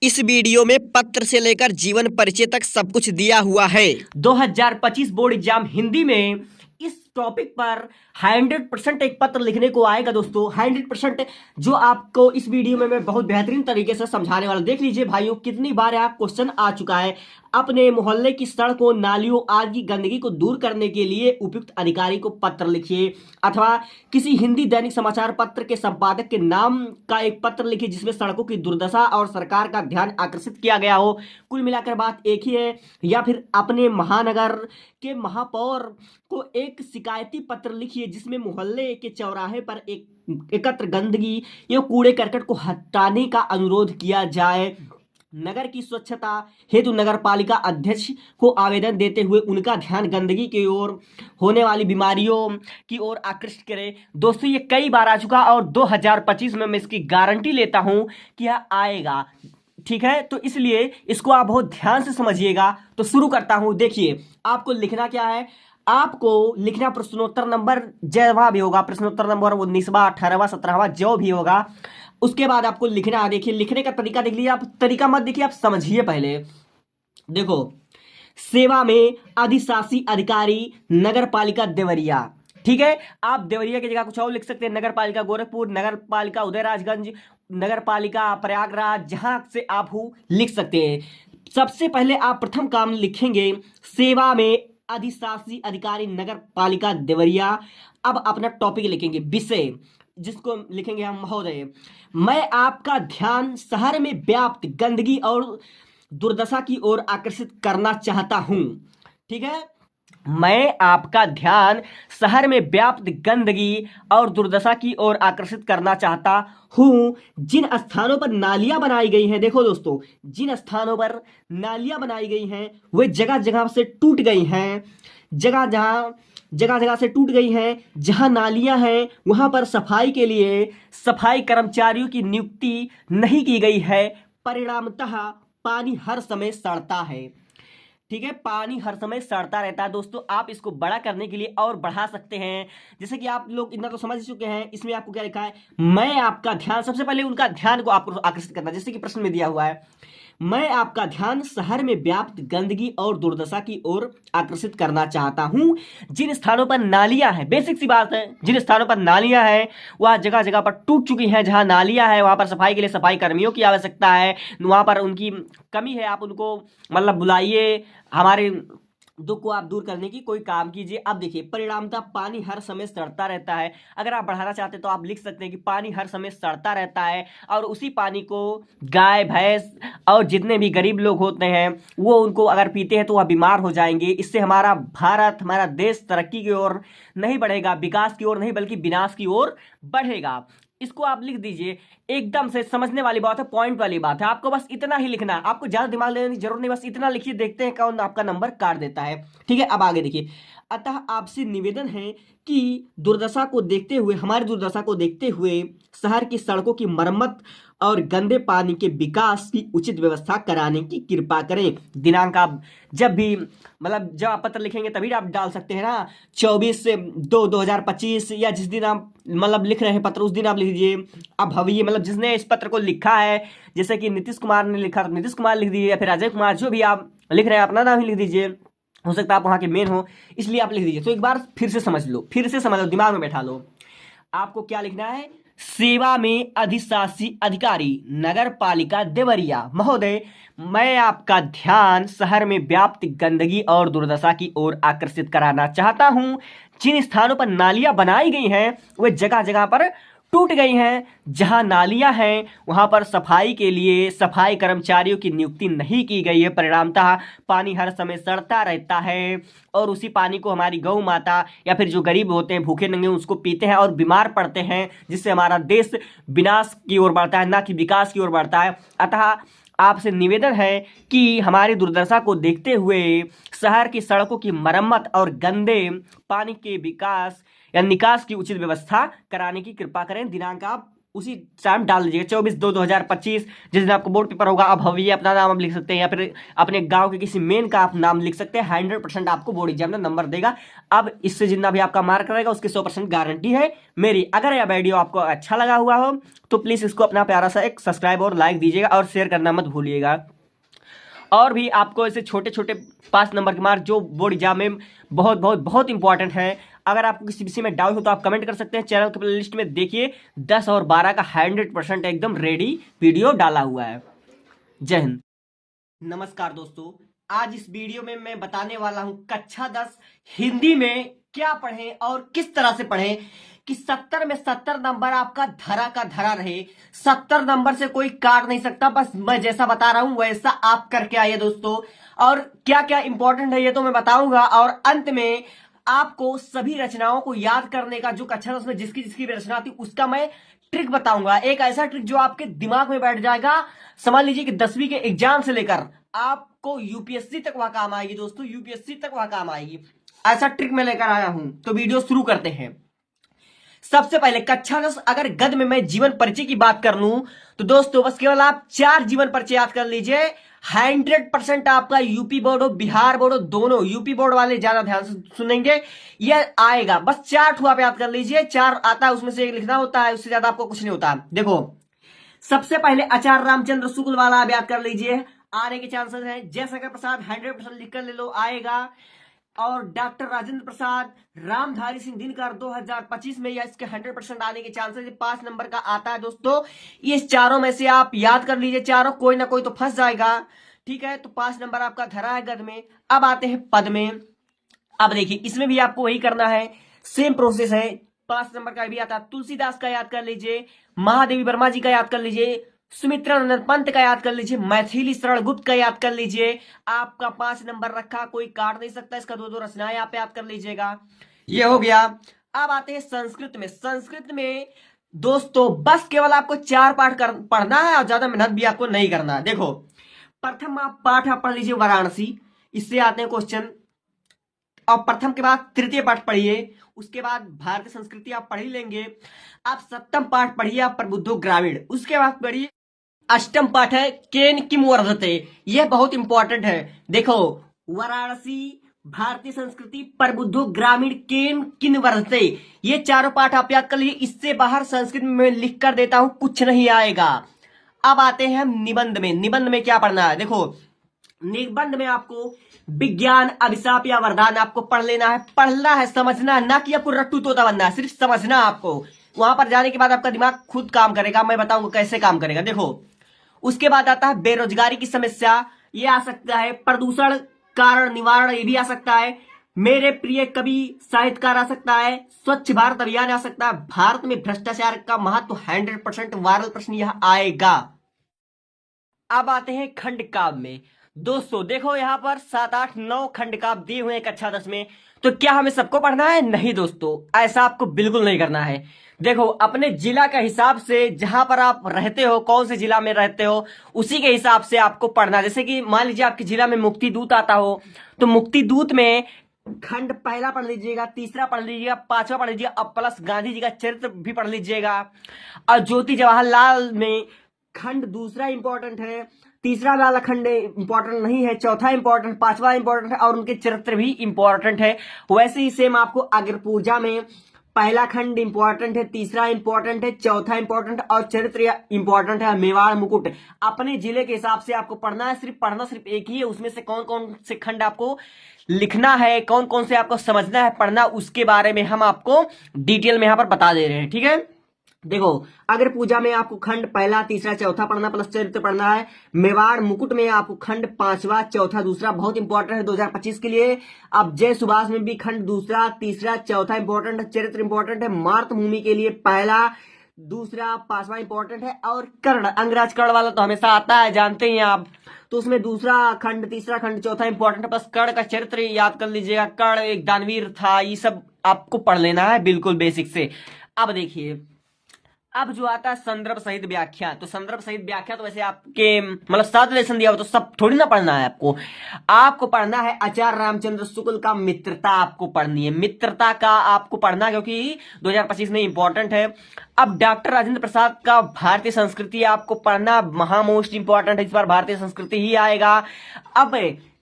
इस वीडियो में पत्र से लेकर जीवन परिचय तक सब कुछ दिया हुआ है। 2025 बोर्ड एग्जाम हिंदी में इस टॉपिक पर 100% एक पत्र लिखने को आएगा दोस्तों। 100% जो आपको इस वीडियो में मैं बहुत बेहतरीन तरीके से समझाने वाला। देख लीजिए भाइयों, कितनी बार यहाँ क्वेश्चन आ चुका है। अपने मोहल्ले की सड़कों, नालियों आदि की गंदगी को दूर करने के लिए उपयुक्त अधिकारी को पत्र लिखिए, अथवा किसी हिंदी दैनिक समाचार पत्र के संपादक के नाम का एक पत्र लिखिए जिसमें सड़कों की दुर्दशा और सरकार का ध्यान आकर्षित किया गया हो। कुल मिलाकर बात एक ही है। या फिर अपने महानगर के महापौर को एक शिकायती पत्र लिखिए जिसमें मोहल्ले के चौराहे पर एकत्र गंदगी या कूड़े करकट को हटाने का अनुरोध किया जाए। नगर की स्वच्छता हेतु नगर पालिका अध्यक्ष को आवेदन देते हुए उनका ध्यान गंदगी की ओर होने वाली बीमारियों की ओर आकृष्ट करें। दोस्तों, ये कई बार आ चुका और 2025 में मैं इसकी गारंटी लेता हूं कि यह आएगा। ठीक है, तो इसलिए इसको आप बहुत ध्यान से समझिएगा। तो शुरू करता हूं। देखिए, आपको लिखना क्या है। आपको लिखना प्रश्नोत्तर नंबर जहाँ भी होगा, प्रश्नोत्तर नंबर 19वां 18वां 17वां जो भी होगा, उसके बाद आपको लिखना है। देखिए, लिखने का तरीका देख लीजिए। आप तरीका मत देखिए, आप समझिए पहले। देखो, सेवा में अधिशासी अधिकारी नगर पालिका देवरिया। ठीक है, आप देवरिया की जगह कुछ और लिख सकते हैं। नगर पालिका गोरखपुर, नगर पालिका उदयराजगंज, नगर पालिका प्रयागराज, जहां से आप हो लिख सकते हैं। सबसे पहले आप प्रथम काम लिखेंगे सेवा में अधिशासी अधिकारी नगर पालिका देवरिया। अब अपना टॉपिक लिखेंगे, विषय जिसको लिखेंगे हम महोदय, मैं आपका ध्यान शहर में व्याप्त गंदगी और दुर्दशा की ओर आकर्षित करना चाहता हूं। ठीक है, मैं आपका ध्यान शहर में व्याप्त गंदगी और दुर्दशा की ओर आकर्षित करना चाहता हूं। जिन स्थानों पर नालियां बनाई गई हैं, देखो दोस्तों, जिन स्थानों पर नालियां बनाई गई हैं वे जगह जगह से टूट गई हैं। जगह जगह से टूट गई हैं। जहां नालियां हैं वहां पर सफाई के लिए सफाई कर्मचारियों की नियुक्ति नहीं की गई है। परिणामतः पानी हर समय सड़ता है। ठीक है, पानी हर समय सड़ता रहता है। दोस्तों, आप इसको बड़ा करने के लिए और बढ़ा सकते हैं। जैसे कि आप लोग इतना तो समझ चुके हैं। इसमें आपको क्या लिखा है, मैं आपका ध्यान, सबसे पहले उनका ध्यान को आपको आकर्षित करना, जैसे कि प्रश्न में दिया हुआ है, मैं आपका ध्यान शहर में व्याप्त गंदगी और दुर्दशा की ओर आकर्षित करना चाहता हूं। जिन स्थानों पर नालियां हैं, बेसिक सी बात है, जिन स्थानों पर नालियां हैं वह जगह जगह पर टूट चुकी हैं। जहां नालियां हैं वहां पर सफाई के लिए सफाई कर्मियों की आवश्यकता है। वहां पर उनकी कमी है, आप उनको मतलब बुलाइए, हमारे दुख को आप दूर करने की कोई काम कीजिए। अब देखिए, परिणामतः पानी हर समय सड़ता रहता है। अगर आप बढ़ाना चाहते हैं तो आप लिख सकते हैं कि पानी हर समय सड़ता रहता है और उसी पानी को गाय भैंस और जितने भी गरीब लोग होते हैं वो उनको अगर पीते हैं तो वह बीमार हो जाएंगे। इससे हमारा भारत, हमारा देश तरक्की की ओर नहीं बढ़ेगा, विकास की ओर नहीं बल्कि विनाश की ओर बढ़ेगा। इसको आप लिख दीजिए। एकदम से समझने वाली बात है, पॉइंट वाली बात है। आपको बस इतना ही लिखना है, आपको ज्यादा दिमाग लेने की जरूरत नहीं, बस इतना लिखिए, देखते हैं कौन आपका नंबर काट देता है। ठीक है, अब आगे देखिए। अतः आपसे निवेदन है कि दुर्दशा को देखते हुए, हमारी दुर्दशा को देखते हुए शहर की सड़कों की मरम्मत और गंदे पानी के विकास की उचित व्यवस्था कराने की कृपा करें। दिनांक आप जब भी मतलब जब आप पत्र लिखेंगे तभी आप डाल सकते हैं ना, 24/2/2025, या जिस दिन आप मतलब लिख रहे हैं पत्र उस दिन आप लिख दीजिए। अब भविष्य मतलब जिसने इस पत्र को लिखा है, जैसे कि नीतीश कुमार ने लिखा तो नीतीश कुमार लिख दीजिए, या फिर अजय कुमार, जो भी आप लिख रहे हैं अपना नाम ही लिख दीजिए। हो सकता है आप वहाँ के मेन हो, इसलिए आप लिख दीजिए। तो एक बार फिर से समझ लो, फिर से समझ लो, दिमाग में बैठा लो। आपको क्या लिखना है, सेवा में अधिशासी अधिकारी नगर पालिका देवरिया महोदय, मैं आपका ध्यान शहर में व्याप्त गंदगी और दुर्दशा की ओर आकर्षित कराना चाहता हूं। जिन स्थानों पर नालियां बनाई गई हैं वे जगह जगह पर टूट गई हैं। जहां नालियां हैं वहां पर सफाई के लिए सफाई कर्मचारियों की नियुक्ति नहीं की गई है। परिणामतः पानी हर समय सड़ता रहता है और उसी पानी को हमारी गौ माता या फिर जो गरीब होते हैं, भूखे नंगे, उसको पीते हैं और बीमार पड़ते हैं, जिससे हमारा देश विनाश की ओर बढ़ता है, ना कि विकास की ओर बढ़ता है। अतः आपसे निवेदन है कि हमारी दुर्दशा को देखते हुए शहर की सड़कों की मरम्मत और गंदे पानी के विकास या निकास की उचित व्यवस्था कराने की कृपा करें। दिनांक आप उसी टाइम डाल दीजिएगा 24/2/2025 जिस दिन आपको बोर्ड पेपर होगा। अब भविष्य अपना नाम आप लिख सकते हैं या फिर अपने गांव के किसी मेन का आप नाम लिख सकते हैं। 100% आपको बोर्ड एग्जाम में नंबर देगा। अब इससे जितना भी आपका मार्क रहेगा उसकी 100% गारंटी है मेरी। अगर यह वीडियो आपको अच्छा लगा हुआ हो तो प्लीज़ इसको अपना प्यारा सा एक सब्सक्राइब और लाइक दीजिएगा और शेयर करना मत भूलिएगा। और भी आपको ऐसे छोटे छोटे 5 नंबर के मार्क जो बोर्ड एग्जाम में बहुत बहुत बहुत इंपॉर्टेंट है, अगर आपको किसी विषय में डाउट हो तो आप कमेंट कर सकते हैं। चैनल के प्लेलिस्ट में देखिए 10 और 12 का 100% एकदम रेडी वीडियो डाला हुआ है। जय हिंद। नमस्कार दोस्तों, आज इस वीडियो में मैं बताने वाला हूं कक्षा 10 हिंदी में क्या पढ़ें और किस तरह से पढ़ें कि 70 में 70 नंबर आपका धरा का धरा रहे। 70 नंबर से कोई काट नहीं सकता, बस मैं जैसा बता रहा हूं वैसा आप करके आइए दोस्तों। और क्या क्या इंपॉर्टेंट है ये तो मैं बताऊंगा, और अंत में आपको सभी रचनाओं को याद करने का, जो कक्षा 10 में जिसकी जिसकी भी रचना थी उसका मैं ट्रिक बताऊंगा। एक ऐसा ट्रिक जो आपके दिमाग में बैठ जाएगा। समझ लीजिए कि 10वीं के एग्जाम से लेकर आपको यूपीएससी तक वह काम आएगी दोस्तों, यूपीएससी तक वह काम आएगी। ऐसा ट्रिक मैं लेकर आया हूं, तो वीडियो शुरू करते हैं। सबसे पहले कक्षा 10 अगर गद में मैं जीवन परिचय की बात कर लूं तो दोस्तों बस केवल आप 4 जीवन परिचय याद कर लीजिए। 100% आपका यूपी बोर्ड हो बिहार बोर्ड हो, दोनों यूपी बोर्ड वाले ज्यादा ध्यान से सुनेंगे, यह आएगा। बस 4 ठू आप याद कर लीजिए। 4 आता है, उसमें से एक लिखना होता है, उससे ज्यादा आपको कुछ नहीं होता। देखो सबसे पहले आचार्य रामचंद्र शुक्ल वाला आप याद कर लीजिए, आने के चांसेस हैं। जयशंकर प्रसाद 100% लिख कर ले लो, आएगा। और डॉक्टर राजेंद्र प्रसाद, रामधारी सिंह दिनकर 2025 में या इसके 100% आने के चांसेस 5 नंबर का आता है दोस्तों। ये चारों में से आप याद कर लीजिए, चारों कोई ना कोई तो फंस जाएगा, ठीक है। तो 5 नंबर आपका धरा है गद में। अब आते हैं पद में। अब देखिए इसमें भी आपको वही करना है, सेम प्रोसेस है। 5 नंबर का भी आता है। तुलसीदास का याद कर लीजिए, महादेवी वर्मा जी का याद कर लीजिए, सुमित्रा नंदन पंत का याद कर लीजिए, मैथिली शरण गुप्त का याद कर लीजिए। आपका 5 नंबर रखा, कोई काट नहीं सकता। इसका 2-2 रचनाएं आप याद कर लीजिएगा, ये हो गया। अब आते हैं संस्कृत में। संस्कृत में दोस्तों बस केवल आपको 4 पाठ पढ़ना है और ज्यादा मेहनत भी आपको नहीं करना है। देखो प्रथम पाठ आप पढ़ लीजिए वाराणसी, इससे आते हैं क्वेश्चन। और प्रथम के बाद तृतीय पाठ पढ़िए, उसके बाद भारतीय संस्कृति आप पढ़ ही लेंगे। आप सप्तम पाठ पढ़िए आप प्रबुद्धो ग्रामीण, उसके बाद पढ़िए अष्टम पाठ है केन किम वर्धते, यह बहुत इंपॉर्टेंट है। देखो वाराणसी, भारतीय संस्कृति, प्रबुद्धो ग्रामीण, केन किन वर्धते, ये चारों पाठ आप याद कर लीजिए। इससे बाहर संस्कृत में लिख कर देता हूं, कुछ नहीं आएगा। अब आते हैं हम निबंध में। निबंध में क्या पढ़ना है? देखो निबंध में आपको विज्ञान, अभिशाप या वरदान आपको पढ़ लेना है। पढ़ना है, समझना है, ना कि आपको रट्टू तोता बनना है, सिर्फ समझना आपको। वहां पर जाने के बाद आपका दिमाग खुद काम करेगा, मैं बताऊंगा कैसे काम करेगा। देखो उसके बाद आता है बेरोजगारी की समस्या, ये आ सकता है। प्रदूषण कारण निवारण, ये भी आ सकता है। मेरे प्रिय कवि साहित्यकार आ सकता है। स्वच्छ भारत अभियान आ सकता है। भारत में भ्रष्टाचार का महत्व 100% वायरल प्रश्न यह आएगा। अब आते हैं खंड काव्य में। दोस्तों देखो यहाँ पर 7, 8, 9 खंड काव्य दिए हुए हैं कक्षा 10 में। तो क्या हमें सबको पढ़ना है? नहीं दोस्तों, ऐसा आपको बिल्कुल नहीं करना है। देखो अपने जिला के हिसाब से, जहां पर आप रहते हो, कौन से जिला में रहते हो, उसी के हिसाब से आपको पढ़ना। जैसे कि मान लीजिए आपके जिला में मुक्ति दूत आता हो, तो मुक्ति दूत में खंड पहला पढ़ लीजिएगा, तीसरा पढ़ लीजिएगा, 5वां पढ़ लीजिएगा, अब प्लस गांधी जी का चरित्र भी पढ़ लीजिएगा। और ज्योति जवाहरलाल में खंड दूसरा इंपॉर्टेंट है, तीसरा वाला खंड इंपॉर्टेंट नहीं है, चौथा इंपॉर्टेंट, 5वां इंपॉर्टेंट है, और उनके चरित्र भी इंपॉर्टेंट है। वैसे ही सेम आपको अग्र पूजा में पहला खंड इंपॉर्टेंट है, तीसरा इंपॉर्टेंट है, चौथा इंपॉर्टेंट और चरित्र इंपॉर्टेंट है। मेवाड़ मुकुट अपने जिले के हिसाब से आपको पढ़ना है। पढ़ना सिर्फ एक ही है, उसमें से कौन कौन से खंड आपको लिखना है, कौन कौन से आपको समझना है, पढ़ना, उसके बारे में हम आपको डिटेल में यहां पर बता दे रहे हैं, ठीक है। देखो अगर पूजा में आपको खंड पहला, तीसरा, चौथा पढ़ना, प्लस चरित्र पढ़ना है। मेवाड़ मुकुट में आपको खंड 5वां, चौथा, दूसरा बहुत इंपॉर्टेंट है 2025 के लिए। अब जय सुभाष में भी खंड दूसरा, तीसरा, चौथा इंपॉर्टेंट है, चरित्र इंपॉर्टेंट है। मातृभूमि के लिए पहला, दूसरा, 5वां इंपॉर्टेंट है। और कर्ण, अंगराज कर्ण वाला तो हमेशा आता है, जानते हैं आप, तो उसमें दूसरा खंड, तीसरा खंड, चौथा इंपॉर्टेंट है। बस कर्ण का चरित्र याद कर लीजिएगा, कर्ण एक दानवीर था, ये सब आपको पढ़ लेना है बिल्कुल बेसिक से। अब देखिए अब जो आता है संदर्भ सहित व्याख्या, तो संदर्भ सहित व्याख्या तो वैसे आपके मतलब 7 लेसन दिया हो तो सब थोड़ी ना पढ़ना है आपको। आपको पढ़ना है आचार्य रामचंद्र शुक्ल का मित्रता, आपको पढ़नी है मित्रता का आपको पढ़ना, क्योंकि 2025 में इंपॉर्टेंट है। अब डॉक्टर राजेंद्र प्रसाद का भारतीय संस्कृति आपको पढ़ना, महा मोस्ट इंपॉर्टेंट है, इस बार भारतीय संस्कृति ही आएगा। अब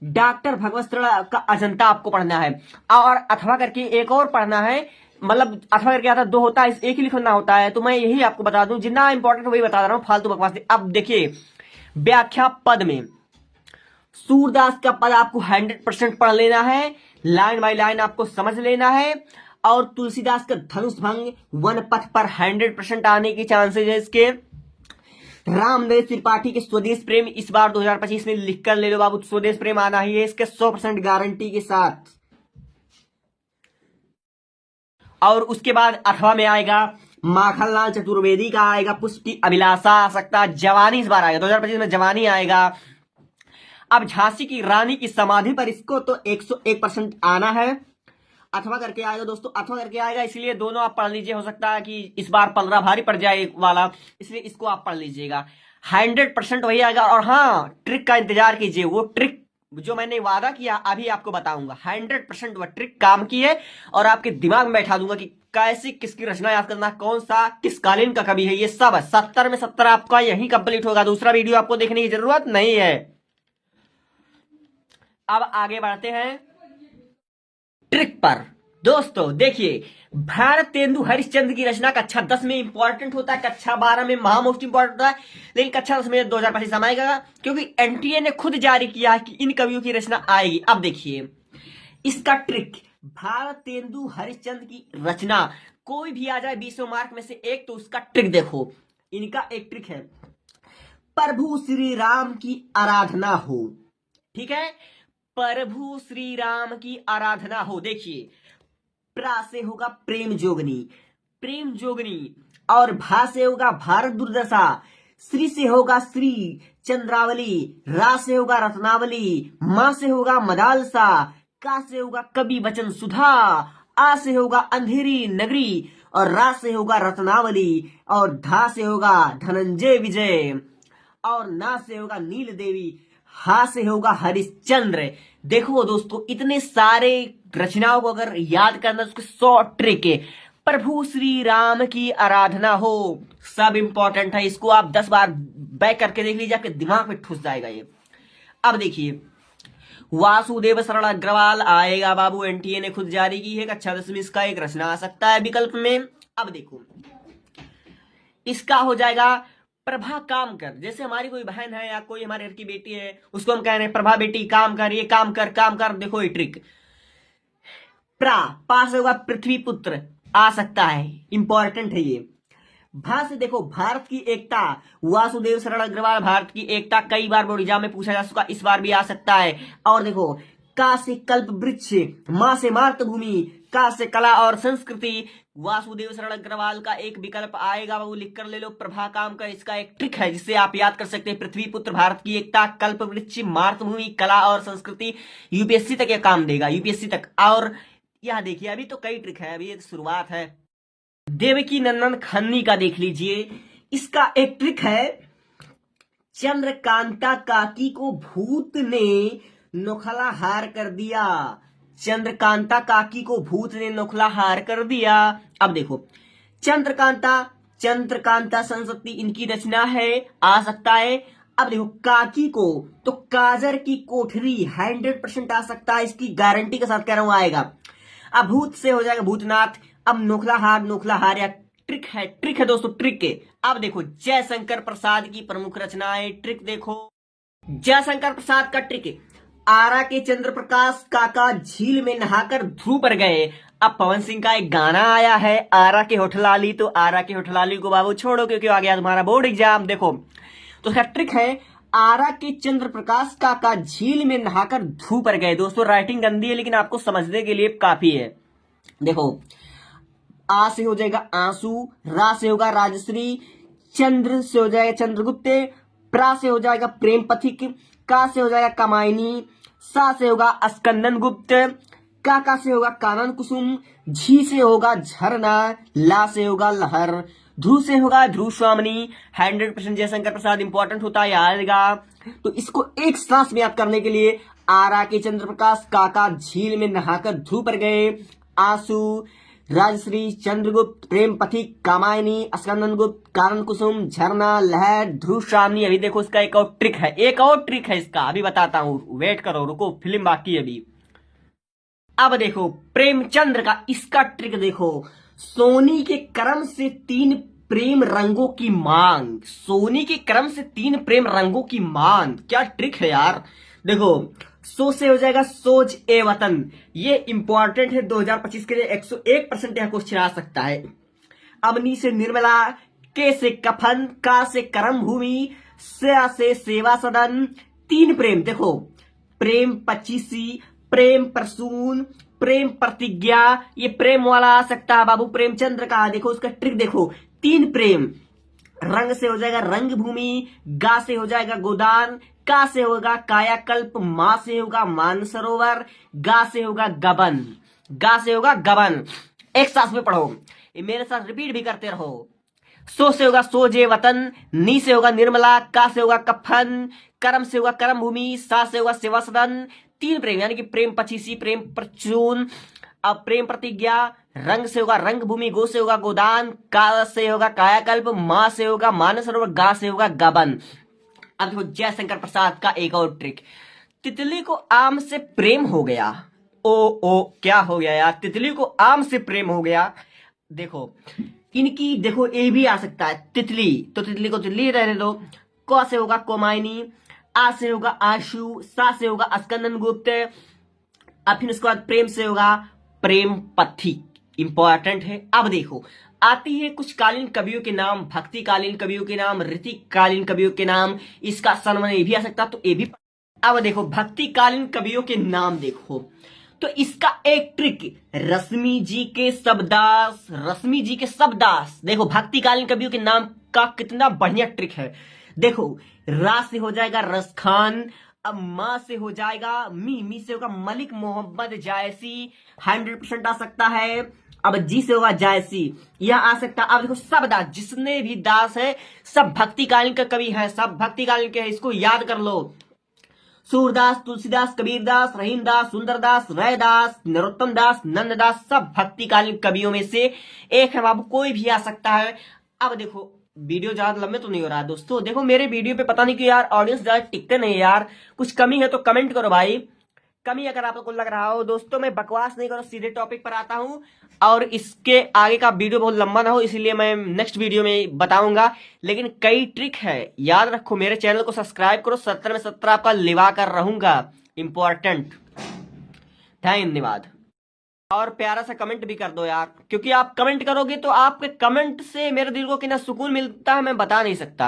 डॉक्टर भगवत शरण का अजंता आपको पढ़ना है, और अथवा करके एक और पढ़ना है, मतलब अथवा करके आता 2 होता है, एक ही लिखना होता है, तो मैं यही आपको बता दूं, जितना इंपॉर्टेंट वही बता रहा हूं, फालतू बकवास नहीं। अब देखिए व्याख्या पद में सूरदास का पद आपको 100% पढ़ लेना है, लाइन बाय लाइन आपको समझ लेना है। और तुलसीदास का धनुष भंग वन पथ पर 100% आने की चांसेस है इसके। रामदेव त्रिपाठी के स्वदेश प्रेम इस बार 2025 में लिख कर ले लो बाबू, स्वदेश प्रेम आना ही है इसके 100% गारंटी के साथ। और उसके बाद अथवा में आएगा माखनलाल चतुर्वेदी का आएगा, पुष्प की अभिलाषा आ सकता है, जवानी इस बार आएगा 2025 में, जवानी आएगा। अब झांसी की रानी की समाधि पर इसको तो 101% आना है, अथवा करके आएगा दोस्तों, अथवा करके आएगा, इसलिए दोनों आप पढ़ लीजिए। हो सकता है कि इस बार 15 भारी पड़ जाए वाला, इसलिए इसको आप पढ़ लीजिएगा, 100% वही आएगा। और हाँ, ट्रिक का इंतजार कीजिए, वो ट्रिक जो मैंने वादा किया अभी आपको बताऊंगा, 100% वह ट्रिक काम की है, और आपके दिमाग में बैठा दूंगा कि कैसे किसकी रचना याद करना, कौन सा किस कालीन का कवि है, ये सब 70 में 70 आपका यही कंप्लीट होगा, दूसरा वीडियो आपको देखने की जरूरत नहीं है। अब आगे बढ़ते हैं ट्रिक पर। दोस्तों देखिए, भारतेंदु हरिश्चंद्र की रचना कक्षा 10 में इंपॉर्टेंट होता है, कक्षा 12 में महा मोस्ट इंपॉर्टेंट होता है, लेकिन कक्षा 10 में 2025 आएगा, क्योंकि एनटीए ने खुद जारी किया है कि इन कवियों की रचना आएगी। अब देखिए इसका ट्रिक, भारतेंदु हरिश्चंद्र की रचना कोई भी आ जाए 20 मार्क में से एक, तो उसका ट्रिक देखो। इनका एक ट्रिक है, प्रभु श्री राम की आराधना हो, ठीक है, प्रभु श्री राम की आराधना हो। देखिए प्रा से होगा प्रेम जोगनी, प्रेम जोगनी, और भा से होगा भारत दुर्दशा, श्री से होगा श्री चंद्रावली, रा से होगा रत्नावली, मां से होगा मदालसा, का से होगा कवि वचन सुधा, आ से होगा अंधेरी नगरी, और रा से होगा रत्नावली, और धा से होगा धनंजय विजय, और ना से होगा नील देवी, हा से होगा हरिश्चंद्र। देखो दोस्तों, इतने सारे रचनाओं को अगर याद करना, उसके 100 ट्रिक है। प्रभु श्री राम की आराधना हो, सब इंपॉर्टेंट है, इसको आप 10 बार बैक करके देख लीजिए, आपके दिमाग में ठुस जाएगा ये। अब देखिए वासुदेव शरण अग्रवाल आएगा बाबू, एनटीए ने खुद जारी की है, कक्षा 10 में इसका एक रचना आ सकता है विकल्प में। अब देखो इसका हो जाएगा प्रभा काम कर, जैसे हमारी कोई बहन है या कोई हमारे घर की बेटी है, उसको हम कह रहे हैं प्रभा बेटी काम कर, ये काम कर, काम कर। देखो ये ट्रिक, प्रा पास होगा पृथ्वी पुत्र आ सकता है, इंपॉर्टेंट है ये। भा से देखो भारत की एकता, वासुदेव शरण अग्रवाल भारत की एकता कई बार बोर्ड एग्जाम में पूछा जा चुका, इस बार भी आ सकता है। और देखो का से कल्प वृक्ष, मां से मातृभूमि, का से कला और संस्कृति, वासुदेव शरण अग्रवाल का एक विकल्प आएगा, वो लिख कर ले लो, प्रभा काम कर। इसका एक ट्रिक है जिससे आप याद कर सकते हैं, पृथ्वी पुत्र, भारत की एकता, कल्प वृक्ष, मातृभूमि, कला और संस्कृति। यूपीएससी तक ये काम देगा, यूपीएससी तक। और यह देखिए अभी तो कई ट्रिक है, अभी ये शुरुआत है। देवकी नंदन खन्नी का देख लीजिए, इसका एक ट्रिक है, चंद्रकांता काकी को भूत ने नोखला हार कर दिया, चंद्रकांता काकी को भूत ने नोखला हार कर दिया। अब देखो चंद्रकांता, चंद्रकांता संस्कृति इनकी रचना है, आ सकता है। अब देखो काकी को, तो काजर की कोठरी 100% आ सकता है, इसकी गारंटी के साथ कह रहा हूं आएगा। अब भूत से हो जाएगा भूतनाथ। अब नोखला हार या ट्रिक है, ट्रिक है दोस्तों, ट्रिक है। अब देखो जयशंकर प्रसाद की प्रमुख रचनाएं, ट्रिक देखो, जयशंकर प्रसाद का ट्रिक है, आरा के चंद्र प्रकाश काका झील में नहाकर ध्रुव पर गए। अब पवन सिंह का एक गाना आया है, आरा के होठलाली, तो आरा के होठलाली को बाबू छोड़ो क्योंकि आ गया तुम्हारा बोर्ड एग्जाम। देखो तो उसका ट्रिक है, आरा के चंद्र प्रकाश काका झील में नहाकर ध्रुव पर गए। दोस्तों राइटिंग गंदी है लेकिन आपको समझने के लिए काफी है। देखो आ से हो जाएगा आंसू, रा से होगा राजश्री, चंद्र से हो जाएगा चंद्रगुप्त, प्रा से हो जाएगा प्रेम पथिक, का से हो जाएगा कमायनी, सा से होगा अस्कंदन गुप्त, का से होगा कानन कुसुम, झी से होगा झरना, ला से होगा लहर, ध्रुव से होगा ध्रुव स्वामिनी, 100% जयशंकर प्रसाद इंपॉर्टेंट होता है, याद आएगा। तो इसको एक सांस में याद करने के लिए आरा के चंद्र प्रकाश काका झील में नहाकर ध्रुव पर गए, आंसू, राजश्री, चंद्रगुप्त, प्रेम पथिक, कामायनी, अस्कंदन गुप्त, कारण कुसुम, झरना, लहर, ध्रुव स्वामिनी। अभी देखो इसका एक और ट्रिक है, एक और ट्रिक है इसका, अभी बताता हूं, वेट करो, रुको, फिल्म बाकी है अभी। अब देखो प्रेमचंद्र का इसका ट्रिक देखो, सोनी के क्रम से 3 प्रेम रंगों की मांग, सोनी के क्रम से 3 प्रेम रंगों की मांग, क्या ट्रिक है यार। देखो सो से हो जाएगा सोज ए वतन, ये इंपॉर्टेंट है 2025 के लिए, 101% यह क्वेश्चन आ सकता है। अमनी से निर्मला, के से कफन, का से कर्म भूमि, से सेवा सदन, 3 प्रेम, देखो प्रेम 25, प्रेम प्रसून, प्रेम प्रतिज्ञा, ये प्रेम वाला आ सकता है बाबू प्रेमचंद्र का। देखो उसका ट्रिक देखो, 3 प्रेम, रंग से हो जाएगा रंग भूमि, गा से हो जाएगा गोदान, का से होगा कायाकल्प, मा से होगा मानसरोवर, गा से होगा गबन, गा से होगा गबन। एक साथ में पढ़ो, ये मेरे साथ रिपीट भी करते रहो। सो से होगा सोजे वतन, नी से होगा निर्मला, का से होगा कफन, कर्म से होगा कर्म भूमि, सा से होगा सेवा सदन, 3 प्रेम यानी कि प्रेम 25, प्रेम प्रचून, अब प्रेम प्रतिज्ञा, रंग से होगा रंग भूमि, गो से होगा गोदान, का से होगा कायाकल्प, मा से होगा मानसरोवर, गा से होगा गबन। अब देखो जयशंकर प्रसाद का एक और ट्रिक, तितली को आम से प्रेम हो गया, ओ क्या हो गया यार, तितली को आम से प्रेम हो गया। देखो इनकी देखो ए भी आ सकता है, तितली, तो तितली को तितली रहने दो, क से होगा कोमायनी, आ से होगा आशु, सा से होगा अस्कंदन गुप्त, अब फिर उसके बाद प्रेम से होगा प्रेम पथिक, इंपॉर्टेंट है। अब देखो आती है कुछ कालीन कवियों के नाम, भक्ति कालीन कवियों के नाम, ऋतिक कालीन कवियों के नाम, इसका सन्मान ये भी आ सकता, तो ये भी। अब देखो भक्ति कालीन कवियों के नाम देखो, तो इसका एक ट्रिक, रश्मि जी के शब्दास, रश्मि जी के शब्दास, देखो भक्ति कालीन कवियों के नाम का कितना बढ़िया ट्रिक है। देखो रा से हो जाएगा रस खान, अब मां से हो जाएगा मी से होगा मलिक मोहम्मद जायसी, 100% आ सकता है। अब जी से होगा जायसी, यह आ सकता है। अब देखो सब दास, जिसने भी दास है सब भक्तिकालीन का कवि है, सब भक्तिकालीन के है, इसको याद कर लो। सूरदास, तुलसीदास, कबीरदास, रहीमदास, सुंदरदास, रैदास, नरोत्तम दास, नंददास, सब भक्तिकालीन कवियों में से एक है बाबू, कोई भी आ सकता है। अब देखो वीडियो ज्यादा लंबे तो नहीं हो रहा है दोस्तों, देखो मेरे वीडियो पे पता नहीं क्यों यार ऑडियंस ज्यादा टिकते नहीं यार, कुछ कमी है तो कमेंट करो भाई, कमी अगर आपको लग रहा हो। दोस्तों मैं बकवास नहीं करो, सीधे टॉपिक पर आता हूं, और इसके आगे का वीडियो बहुत लंबा ना हो इसलिए मैं नेक्स्ट वीडियो में बताऊंगा, लेकिन कई ट्रिक है, याद रखो। मेरे चैनल को सब्सक्राइब करो, 70 में 70 आपका लिवा कर रहूंगा, इंपॉर्टेंट। धन्यवाद। और प्यारा सा कमेंट भी कर दो यार, क्योंकि आप कमेंट करोगे तो आपके कमेंट से मेरे दिल को कितना सुकून मिलता है मैं बता नहीं सकता।